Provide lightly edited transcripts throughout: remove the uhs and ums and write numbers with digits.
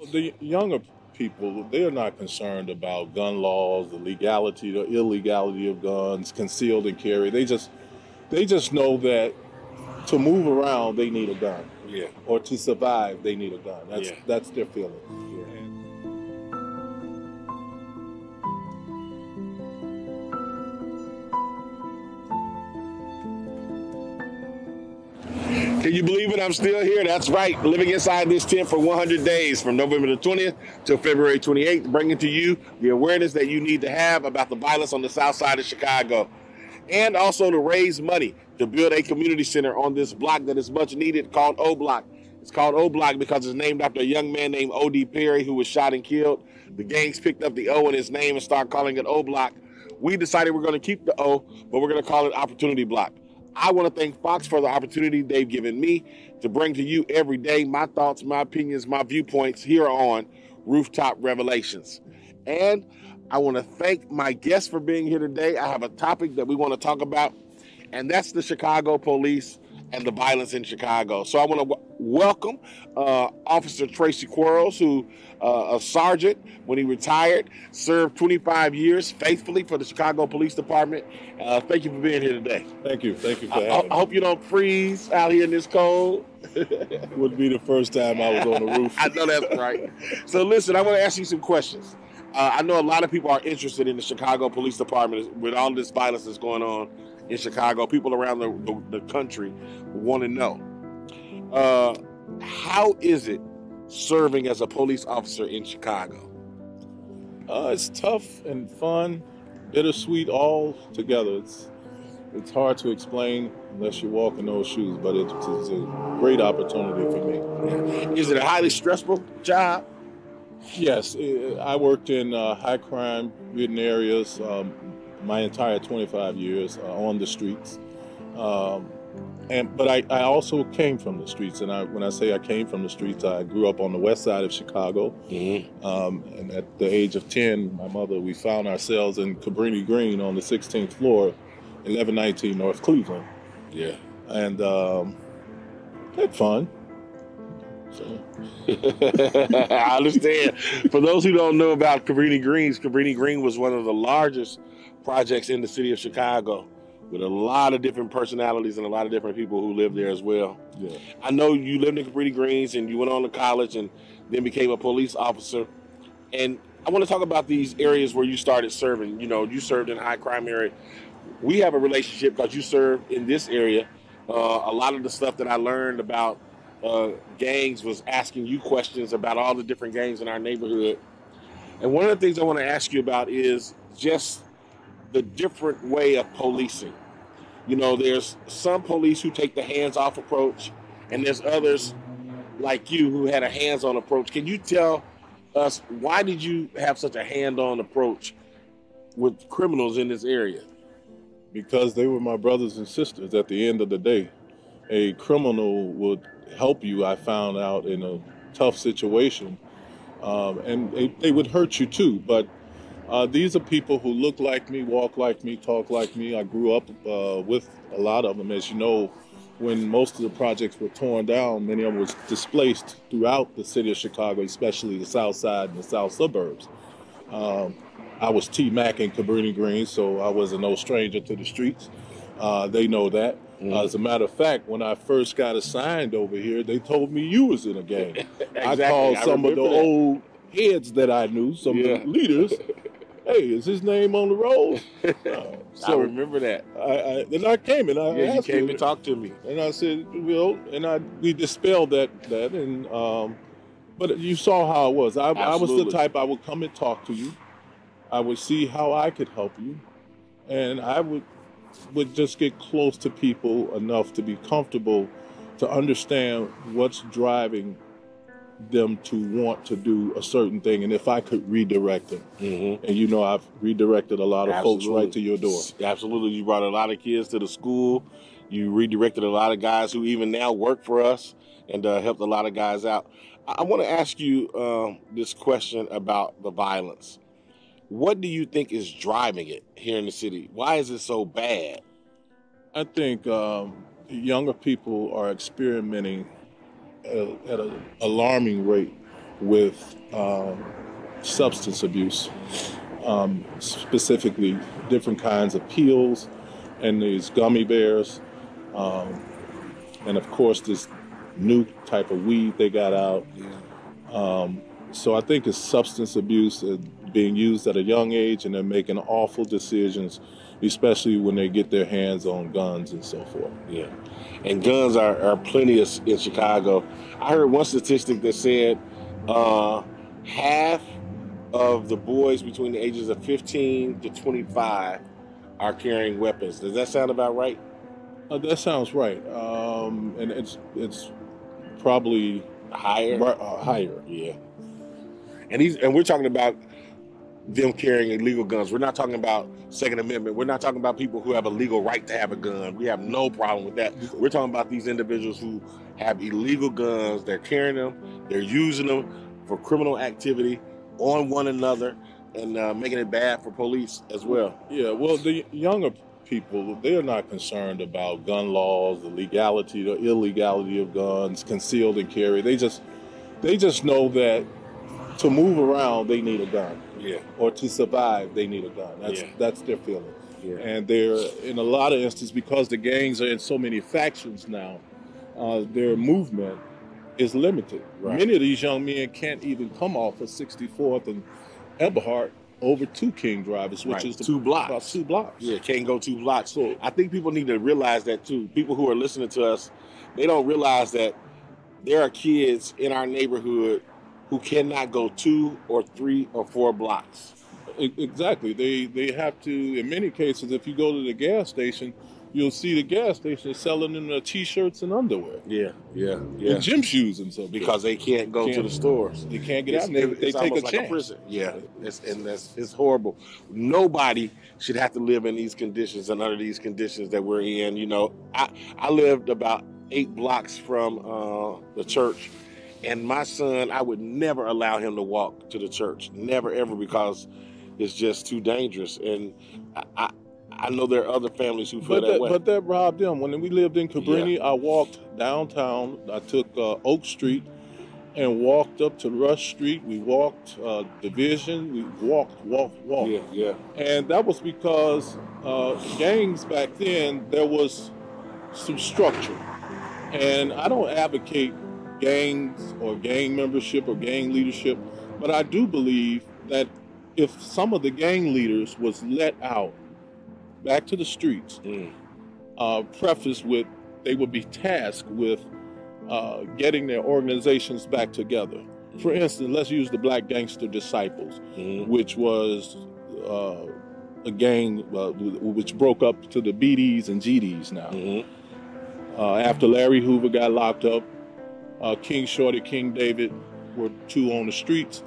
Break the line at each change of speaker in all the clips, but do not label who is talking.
The younger people, they are not concerned about gun laws, the legality, the illegality of guns, concealed and carry. They just know that to move around, they need a gun,
Yeah.
or to survive, they need a gun.
Yeah.
That's their feeling.
Can you believe it? I'm still here. That's right. Living inside this tent for 100 days from November the 20th to February 28th, bringing to you the awareness that you need to have about the violence on the south side of Chicago. And also to raise money to build a community center on this block that is much needed called O Block. It's called O Block because it's named after a young man named O.D. Perry who was shot and killed. The gangs picked up the O in his name and started calling it O Block. We decided we're going to keep the O, but we're going to call it Opportunity Block. I want to thank Fox for the opportunity they've given me to bring to you every day my thoughts, my opinions, my viewpoints here on Rooftop Revelations. And I want to thank my guests for being here today. I have a topic that we want to talk about, and that's the Chicago police and the violence in Chicago. So I want to welcome Officer Tracy Quarles, who a sergeant when he retired, served 25 years faithfully for the Chicago Police Department. Thank you for being here today.
Thank you for having me.
I hope you don't freeze out here in this cold.
It would be the first time I was on the roof.
I know that's right. So listen, I want to ask you some questions. I know a lot of people are interested in the Chicago Police Department with all this violence that's going on in Chicago. People around the country want to know, how is it serving as a police officer in Chicago?
It's tough and fun, bittersweet all together. It's hard to explain unless you walk in those shoes, but it's a great opportunity for me.
Is it a highly stressful job?
Yes, I worked in high crime ridden areas my entire 25 years on the streets. But I also came from the streets, and when I say I came from the streets, I grew up on the west side of Chicago. Mm-hmm. And at the age of 10, my mother, we found ourselves in Cabrini Green on the 16th floor, 1119 North Cleveland.
Yeah.
And had fun. So.
I understand. For those who don't know about Cabrini Green was one of the largest projects in the city of Chicago, with a lot of different personalities and a lot of different people who live there as well.
Yeah.
I know you lived in Cabrini Greens and you went on to college and then became a police officer. And I want to talk about these areas where you started serving. You know, you served in a high crime area. We have a relationship because you served in this area. A lot of the stuff that I learned about gangs was asking you questions about all the different gangs in our neighborhood. And one of the things I want to ask you about is just the different way of policing. You know, there's some police who take the hands-off approach, and there's others like you who had a hands-on approach. Can you tell us, why did you have such a hand-on approach with criminals in this area?
Because they were my brothers and sisters at the end of the day. A criminal would help you, I found out, in a tough situation, and they would hurt you too. But these are people who look like me, walk like me, talk like me. I grew up with a lot of them. As you know, when most of the projects were torn down, many of them was displaced throughout the city of Chicago, especially the south side and the south suburbs. I was T-Mac in Cabrini Green, so I was no stranger to the streets. They know that. As a matter of fact, when I first got assigned over here, they told me you was in a gang. Exactly. I called some of the old heads that I knew, some of the leaders. Hey, is his name on the roll?
So I remember that.
Then I came and I asked
you came and talked to me,
and I said, "Well," and we dispelled that, and but you saw how it was. I was the type, I would come and talk to you. I would see how I could help you, and I would just get close to people enough to be comfortable to understand what's driving them to want to do a certain thing, and if I could redirect them. Mm-hmm. And you know, I've redirected a lot of folks right to your door.
Absolutely. You brought a lot of kids to the school. You redirected a lot of guys who even now work for us and helped a lot of guys out. I want to ask you this question about the violence. What do you think is driving it here in the city? Why is it so bad?
I think younger people are experimenting at an alarming rate with substance abuse, specifically different kinds of pills and these gummy bears, and of course this new type of weed they got out. So I think it's substance abuse being used at a young age, and they're making awful decisions, especially when they get their hands on guns and so forth.
Yeah, and guns are plenty in Chicago. I heard one statistic that said half of the boys between the ages of 15 to 25 are carrying weapons. Does that sound about right?
That sounds right, and it's probably
Higher.
Higher.
Yeah. And we're talking about them carrying illegal guns. We're not talking about Second Amendment. We're not talking about people who have a legal right to have a gun. We have no problem with that. We're talking about these individuals who have illegal guns. They're carrying them. They're using them for criminal activity on one another, and making it bad for police as well.
Yeah, well, the younger people, they're not concerned about gun laws, the legality, the illegality of guns, concealed and carry. They just know that to move around, they need a gun.
Yeah.
Or to survive, they need a gun. That's their feeling.
Yeah.
And they're, in a lot of instances, because the gangs are in so many factions now, their movement is limited.
Right.
Many of these young men can't even come off of 64th and Eberhard over to King Drivers, which is about 2 blocks.
Yeah, can't go 2 blocks. So I think people need to realize that too. People who are listening to us, they don't realize that there are kids in our neighborhood who cannot go 2 or 3 or 4 blocks.
Exactly. They have to, in many cases, if you go to the gas station, you'll see the gas station selling them T-shirts and underwear.
Yeah.
And gym shoes and so.
Because they can't go to the stores.
They can't get out. They take a chance. Like a prison.
Yeah, it's horrible. Nobody should have to live in these conditions and under these conditions that we're in. You know, I lived about 8 blocks from the church, and my son, I would never allow him to walk to the church. Never, ever, because it's just too dangerous. And I know there are other families who feel that way.
But that robbed them. When we lived in Cabrini, I walked downtown. I took Oak Street and walked up to Rush Street. We walked Division. We walked.
Yeah.
And that was because gangs back then, there was some structure. And I don't advocate gangs or gang membership or gang leadership, but I do believe that if some of the gang leaders was let out back to the streets, prefaced with they would be tasked with getting their organizations back together. For instance, let's use the Black Gangster Disciples, which was a gang which broke up to the BDs and GDs now. After Larry Hoover got locked up, King Shorty, King David were 2 on the streets.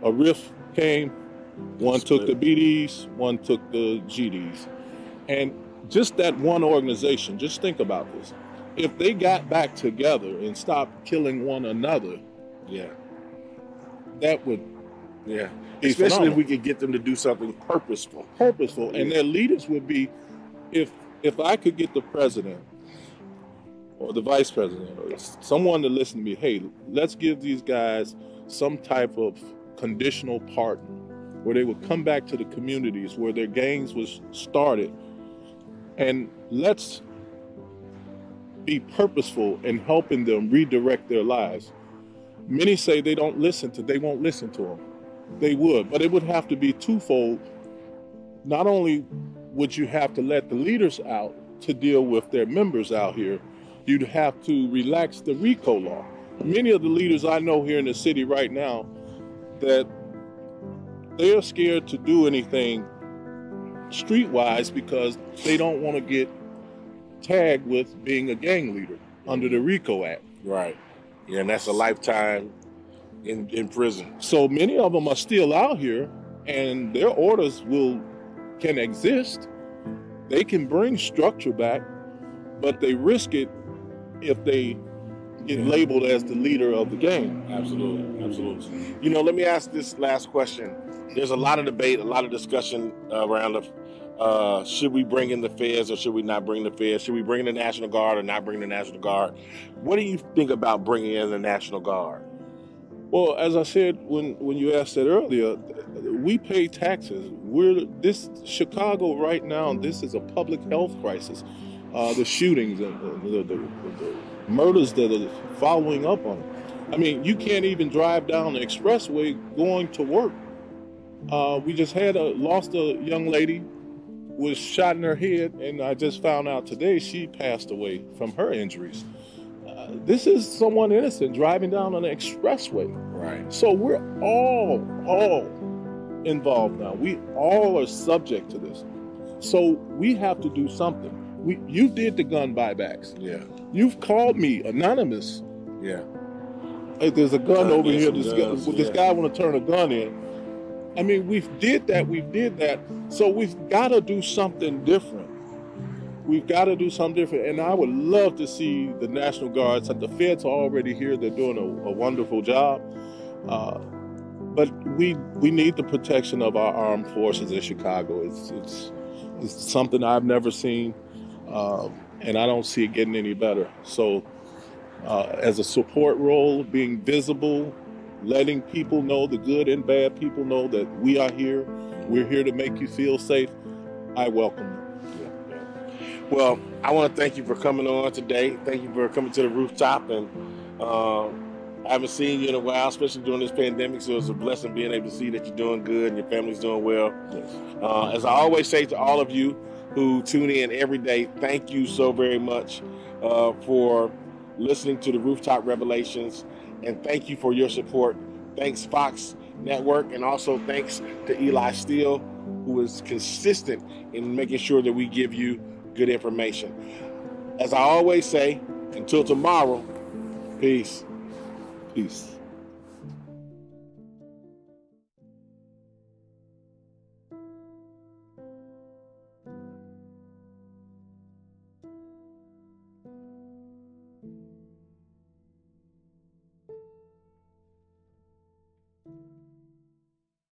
A rift came. One took the BDs, one took the GDs. And just that one organization, just think about this. If they got back together and stopped killing one another, that would
especially phenomenal. If we could get them to do something purposeful.
And their leaders would be, if I could get the president or the vice president or someone to listen to me, hey, let's give these guys some type of conditional pardon where they would come back to the communities where their gangs was started, and let's be purposeful in helping them redirect their lives. Many say they won't listen to them. They would, but it would have to be twofold. Not only would you have to let the leaders out to deal with their members out here, you'd have to relax the RICO law. Many of the leaders I know here in the city right now, that they're scared to do anything streetwise because they don't want to get tagged with being a gang leader under the RICO Act.
Right. Yeah, and that's a lifetime in prison.
So many of them are still out here, and their orders can exist. They can bring structure back, but they risk it if they get labeled as the leader of the gang.
Absolutely. You know, let me ask this last question. There's a lot of debate, a lot of discussion around should we bring in the feds or should we not bring the feds? Should we bring in the National Guard or not bring the National Guard? What do you think about bringing in the National Guard?
Well, as I said when you asked that earlier, we pay taxes. This Chicago right now. This is a public health crisis. The shootings and the murders that are following up on it. I mean, you can't even drive down the expressway going to work. We just lost a young lady, was shot in her head, and I just found out today she passed away from her injuries. This is someone innocent driving down on an expressway.
Right.
So we're all involved now. We all are subject to this. So we have to do something. You did the gun buybacks.
Yeah.
You've called me anonymous.
Yeah.
Hey, there's a gun over here.
This
guy want to turn a gun in. I mean, we did that. So we've got to do something different. We've got to do something different. And I would love to see the National Guards. The feds are already here. They're doing a wonderful job. But we need the protection of our armed forces in Chicago. It's something I've never seen. And I don't see it getting any better. So as a support role, being visible, letting people know, the good and bad people know that we are here. We're here to make you feel safe. I welcome you.
Well, I want to thank you for coming on today. Thank you for coming to the rooftop. And I haven't seen you in a while, especially during this pandemic. So it's a blessing being able to see that you're doing good and your family's doing well.
Yes.
As I always say to all of you who tune in every day, thank you so very much for listening to the Rooftop Revelations. And thank you for your support. Thanks, Fox Network. And also thanks to Eli Steele, who is consistent in making sure that we give you good information. As I always say, until tomorrow, peace.
Peace.